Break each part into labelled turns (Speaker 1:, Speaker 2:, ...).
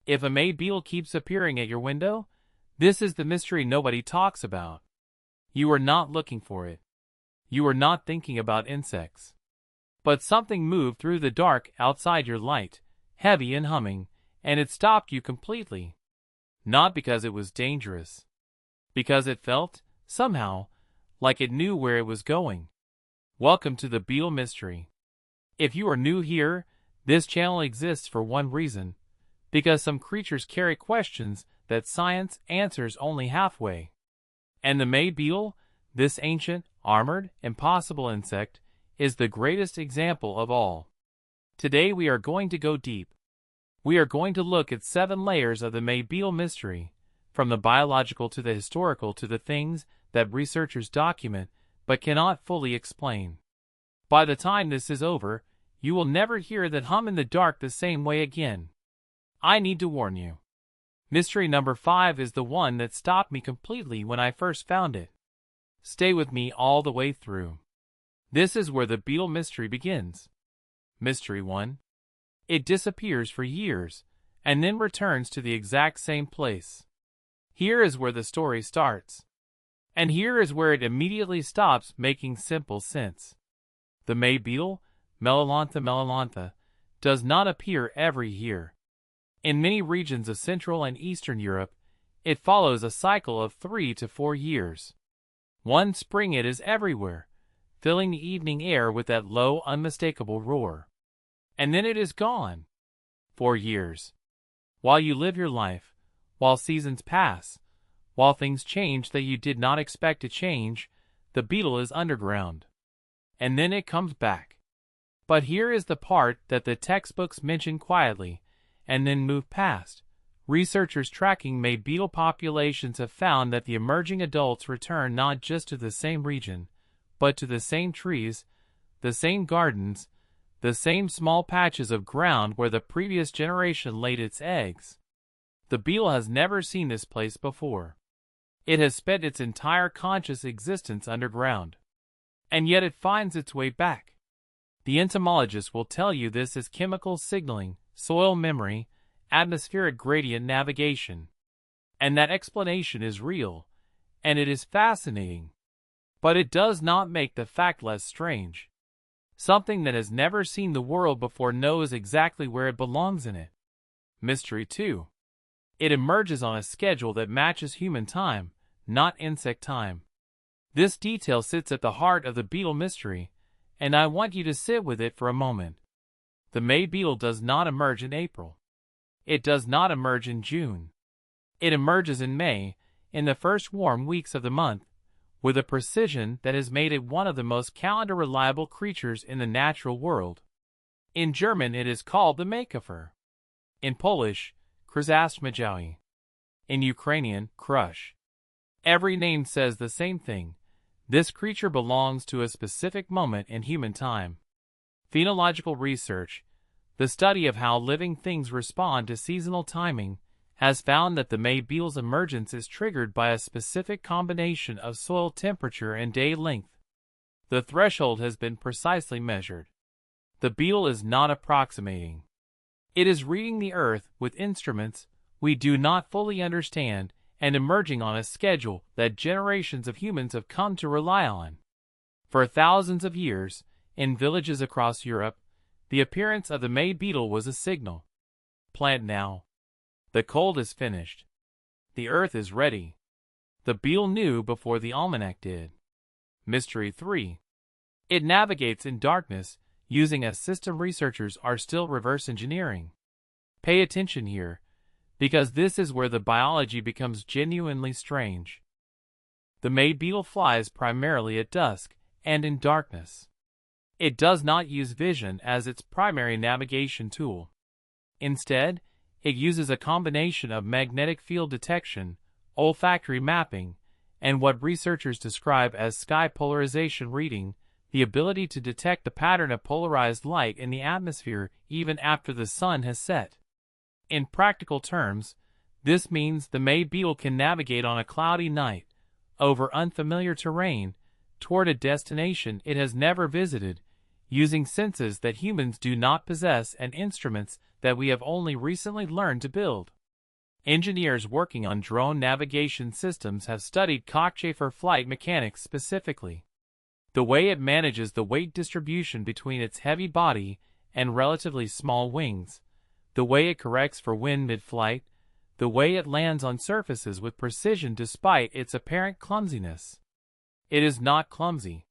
Speaker 1: If a May beetle keeps appearing at your window, this is the mystery nobody talks about. You are not looking for it. You are not thinking about insects. But something moved through the dark outside your light, heavy and humming, and it stopped you completely. Not because it was dangerous. Because it felt, somehow, like it knew where it was going. Welcome to the Beetle Mystery. If you are new here, this channel exists for one reason. Because some creatures carry questions that science answers only halfway. And the May beetle, this ancient, armored, impossible insect, is the greatest example of all. Today we are going to go deep. We are going to look at 7 layers of the May beetle mystery, from the biological to the historical to the things that researchers document but cannot fully explain. By the time this is over, you will never hear that hum in the dark the same way again. I need to warn you. Mystery number 5 is the one that stopped me completely when I first found it. Stay with me all the way through. This is where the beetle mystery begins. Mystery 1. It disappears for years, and then returns to the exact same place. Here is where the story starts. And here is where it immediately stops making simple sense. The May beetle, Melilantha, does not appear every year. In many regions of Central and Eastern Europe, it follows a cycle of 3 to 4 years. One spring it is everywhere, filling the evening air with that low, unmistakable roar. And then it is gone. 4 years. While you live your life, while seasons pass, while things change that you did not expect to change, the beetle is underground. And then it comes back. But here is the part that the textbooks mention quietly, and then move past. Researchers tracking May beetle populations have found that the emerging adults return not just to the same region, but to the same trees, the same gardens, the same small patches of ground where the previous generation laid its eggs. The beetle has never seen this place before. It has spent its entire conscious existence underground. And yet it finds its way back. The entomologist will tell you this is chemical signaling, soil memory, atmospheric gradient navigation. And that explanation is real, and it is fascinating. But it does not make the fact less strange. Something that has never seen the world before knows exactly where it belongs in it. Mystery 2. It emerges on a schedule that matches human time, not insect time. This detail sits at the heart of the beetle mystery, and I want you to sit with it for a moment. The May beetle does not emerge in April. It does not emerge in June. It emerges in May, in the first warm weeks of the month, with a precision that has made it one of the most calendar-reliable creatures in the natural world. In German it is called the Maykafer. In Polish, Krasastmajawi. In Ukrainian, Krush. Every name says the same thing. This creature belongs to a specific moment in human time. Phenological research, the study of how living things respond to seasonal timing, has found that the May beetle's emergence is triggered by a specific combination of soil temperature and day length. The threshold has been precisely measured. The beetle is not approximating. It is reading the earth with instruments we do not fully understand and emerging on a schedule that generations of humans have come to rely on. For thousands of years, in villages across Europe, the appearance of the May beetle was a signal. Plant now. The cold is finished. The earth is ready. The beetle knew before the almanac did. Mystery 3. It navigates in darkness, using a system researchers are still reverse engineering. Pay attention here, because this is where the biology becomes genuinely strange. The May beetle flies primarily at dusk and in darkness. It does not use vision as its primary navigation tool. Instead, it uses a combination of magnetic field detection, olfactory mapping, and what researchers describe as sky polarization reading, the ability to detect the pattern of polarized light in the atmosphere even after the sun has set. In practical terms, this means the May beetle can navigate on a cloudy night, over unfamiliar terrain, toward a destination it has never visited, using senses that humans do not possess and instruments that we have only recently learned to build. Engineers working on drone navigation systems have studied cockchafer flight mechanics specifically. The way it manages the weight distribution between its heavy body and relatively small wings, the way it corrects for wind mid-flight, the way it lands on surfaces with precision despite its apparent clumsiness. It is not clumsy.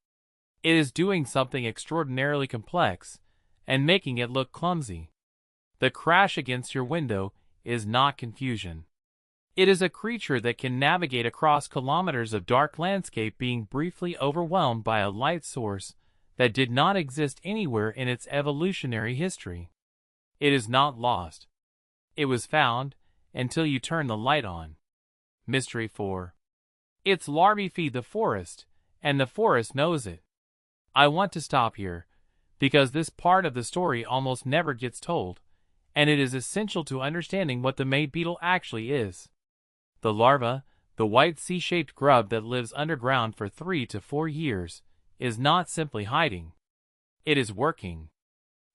Speaker 1: It is doing something extraordinarily complex and making it look clumsy. The crash against your window is not confusion. It is a creature that can navigate across kilometers of dark landscape, being briefly overwhelmed by a light source that did not exist anywhere in its evolutionary history. It is not lost. It was found until you turn the light on. Mystery 4. Its larvae feed the forest, and the forest knows it. I want to stop here, because this part of the story almost never gets told, and it is essential to understanding what the May beetle actually is. The larva, the white C-shaped grub that lives underground for 3 to 4 years, is not simply hiding. It is working.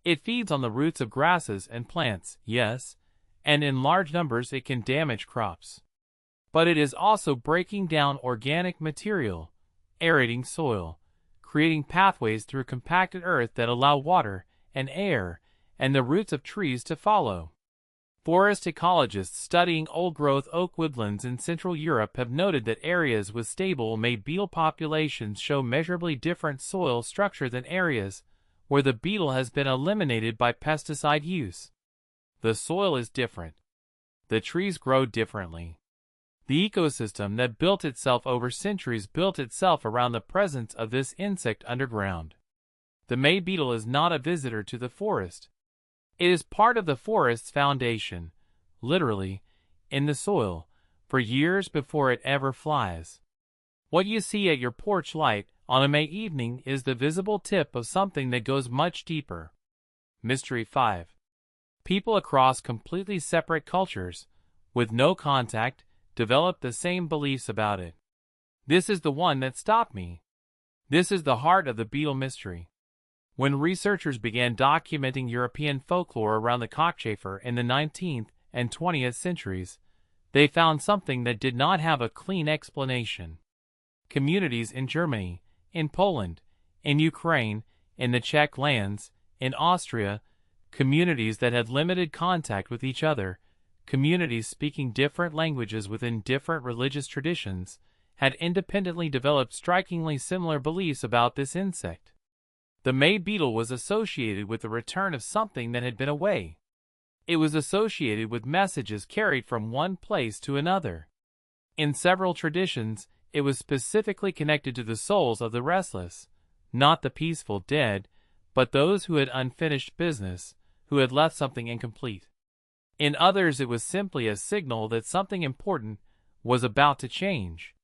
Speaker 1: It feeds on the roots of grasses and plants, yes, and in large numbers it can damage crops. But it is also breaking down organic material, aerating soil, creating pathways through compacted earth that allow water and air and the roots of trees to follow. Forest ecologists studying old-growth oak woodlands in Central Europe have noted that areas with stable May beetle populations show measurably different soil structure than areas where the beetle has been eliminated by pesticide use. The soil is different. The trees grow differently. The ecosystem that built itself over centuries built itself around the presence of this insect underground. The May beetle is not a visitor to the forest. It is part of the forest's foundation, literally, in the soil, for years before it ever flies. What you see at your porch light on a May evening is the visible tip of something that goes much deeper. Mystery 5. People across completely separate cultures, with no contact, develop the same beliefs about it. This is the one that stopped me. This is the heart of the beetle mystery. When researchers began documenting European folklore around the cockchafer in the 19th and 20th centuries, they found something that did not have a clean explanation. Communities in Germany, in Poland, in Ukraine, in the Czech lands, in Austria, communities that had limited contact with each other, communities speaking different languages within different religious traditions, had independently developed strikingly similar beliefs about this insect. The May beetle was associated with the return of something that had been away. It was associated with messages carried from one place to another. In several traditions, it was specifically connected to the souls of the restless, not the peaceful dead, but those who had unfinished business, who had left something incomplete. In others, it was simply a signal that something important was about to change.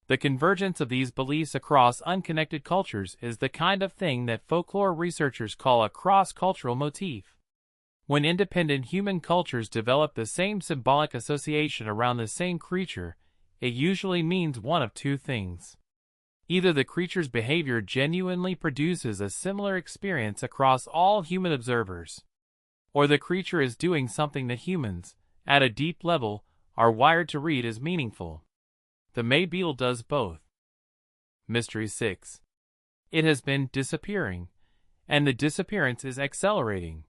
Speaker 1: The convergence of these beliefs across unconnected cultures is the kind of thing that folklore researchers call a cross-cultural motif. When independent human cultures develop the same symbolic association around the same creature, it usually means one of two things. Either the creature's behavior genuinely produces a similar experience across all human observers, or the creature is doing something that humans, at a deep level, are wired to read as meaningful. The May beetle does both. Mystery 6. It has been disappearing, and the disappearance is accelerating.